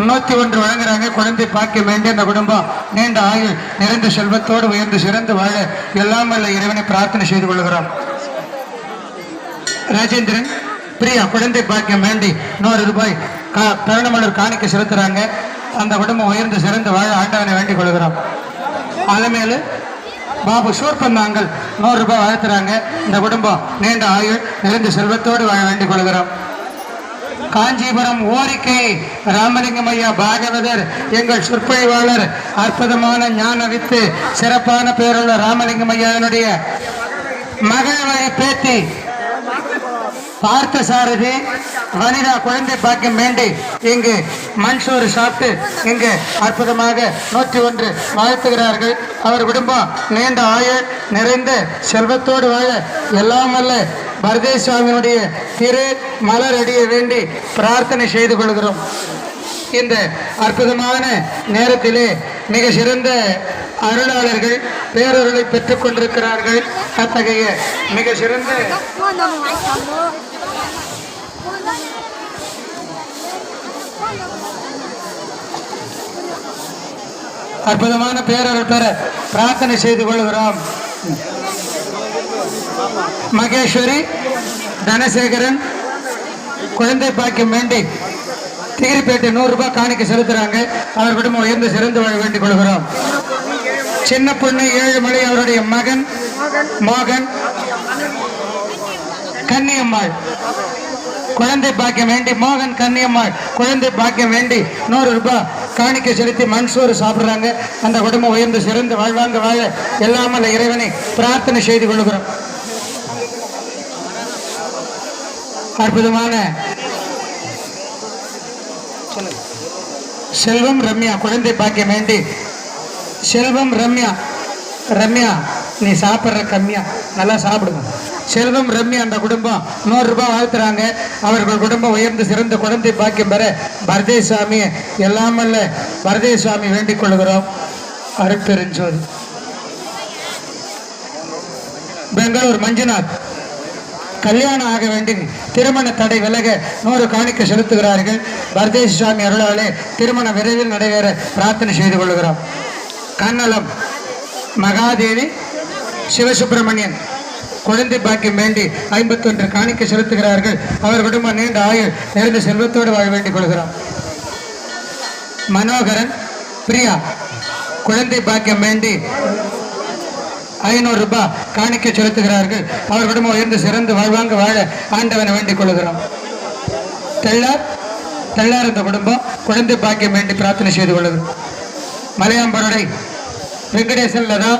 101 வழங்குறாங்க. குழந்தை பாக்கியம் வேண்டி அந்த குடும்பம் நீண்ட ஆயுள் நிறைந்த செல்வத்தோடு உயர்ந்து சிறந்து வாழ எல்லாம் வல்ல இறைவனை பிரார்த்தனை செய்து கொள்கிறோம். ராஜேந்திரன் பிரியா குழந்தை பாக்கியம் வேண்டி 100 ரூபாய் தருணமலர் காணிக்க செலுத்துறாங்க. அந்த குடும்பம் உயர்ந்து சிறந்து வாழ ஆண்டவனை வேண்டிக் கொள்கிறோம். அலமேலு பாபு சூர்பந்தாங்கள் 100 ரூபாய் வாழ்த்துறாங்க. இந்த குடும்பம் நீண்ட ஆயுள் நிறைந்த செல்வத்தோடு வாழ வேண்டிக் கொள்கிறோம். காஞ்சிபுரம் ஓரிக்கை ராமலிங்கம் ஐயா பாகவதர் எங்கள் சொற்பொழிவாளர் அற்புதமான ஞான வித்து சிறப்பான பேருள்ள ராமலிங்கம் ஐயாவினுடைய மகள் வழி பேத்தி பார்த்த சாரதி வனிதா குழந்தை பாக்கியம் வேண்டி இங்கு மண்சோறு சாப்பிட்டு இங்கு அற்புதமாக 101 வாழ்த்துகிறார்கள். அவர் குடும்பம் நீண்ட ஆயுள் நிறைந்த செல்வத்தோடு வாழ எல்லாம் வல்ல பரதேசுவாமியினுடைய திரு மலர் அடிய வேண்டி பிரார்த்தனை செய்து கொள்கிறோம். இந்த அற்புதமான நேரத்திலே மிக சிறந்த அருளாளர்கள் பேரருளை பெற்றுக் கொண்டிருக்கிறார்கள். அத்தகைய மிக சிறந்த அற்புதமான பேரருள் பெற பிரார்த்தனை செய்து கொள்கிறோம். மகேஸ்வரி தனசேகரன் குழந்தை பாக்கியம் வேண்டி திகிரிப்பேட்டை 100 ரூபாய் காணிக்க செலுத்துறாங்க. அவர் குடும்பம் உயர்ந்து சிறந்து வாழ வேண்டிக் கொள்கிறோம். சின்ன பொண்ணு ஏழுமலை அவருடைய மகன் மோகன் கன்னியம்மாள் குழந்தை பாக்கியம் வேண்டி மோகன் கன்னியம்மாள் குழந்தை பாக்கியம் வேண்டி 100 ரூபாய் காணிக்க செலுத்தி மண்சோறு சாப்பிடுறாங்க. அந்த குடும்பம் உயர்ந்து சிறந்து வாழ்வாங்க வாழ எல்லாமல்ல இறைவனை பிரார்த்தனை செய்து கொள்கிறோம். அற்புதமான செல்வம் ரம்யா குழந்தை பாக்கியம் வேண்டி செல்வம் ரம்யா நீ சாப்பிட்ற கம்மியா நல்லா சாப்பிடுங்க. செல்வம் ரம்யா அந்த குடும்பம் 100 ரூபாய் வாழ்த்துறாங்க. அவர்கள் குடும்பம் உயர்ந்து சிறந்த குழந்தை பாக்கியம் பெற பரதேசுவாமி எல்லாமல்ல பரதேசுவாமி வேண்டிக் கொள்கிறோம். அருட்பெருஞ்சோதி பெங்களூர் மஞ்சுநாத் கல்யாணம் ஆக வேண்டி திருமண தடை விலக 100 காணிக்க செலுத்துகிறார்கள். பரதேசி சுவாமி அருளாலே திருமணம் விரைவில் நடைபெற பிரார்த்தனை செய்து கொள்கிறோம். கண்ணலம் மகாதேவி சிவசுப்பிரமணியன் குழந்தை பாக்கியம் வேண்டி 51 காணிக்க செலுத்துகிறார்கள். அவர் குடும்பம் நீண்ட ஆயுள் நிறைந்த செல்வத்தோடு வாழ வேண்டிக் கொள்கிறோம். மனோகரன் பிரியா குழந்தை பாக்கியம் வேண்டி 500 ரூபாய் காணிக்க செலுத்துகிறார்கள். அவர் குடும்பம் உயர்ந்து சிறந்து வாழ்வாங்க வாழ ஆண்டவனை வேண்டிக் கொள்கிறோம். தெள்ளார் இந்த குடும்பம் குழந்தை பாக்கியம் வேண்டி பிரார்த்தனை செய்து கொள்கிறோம். மலையாம்பருடை வெங்கடேசன் லதா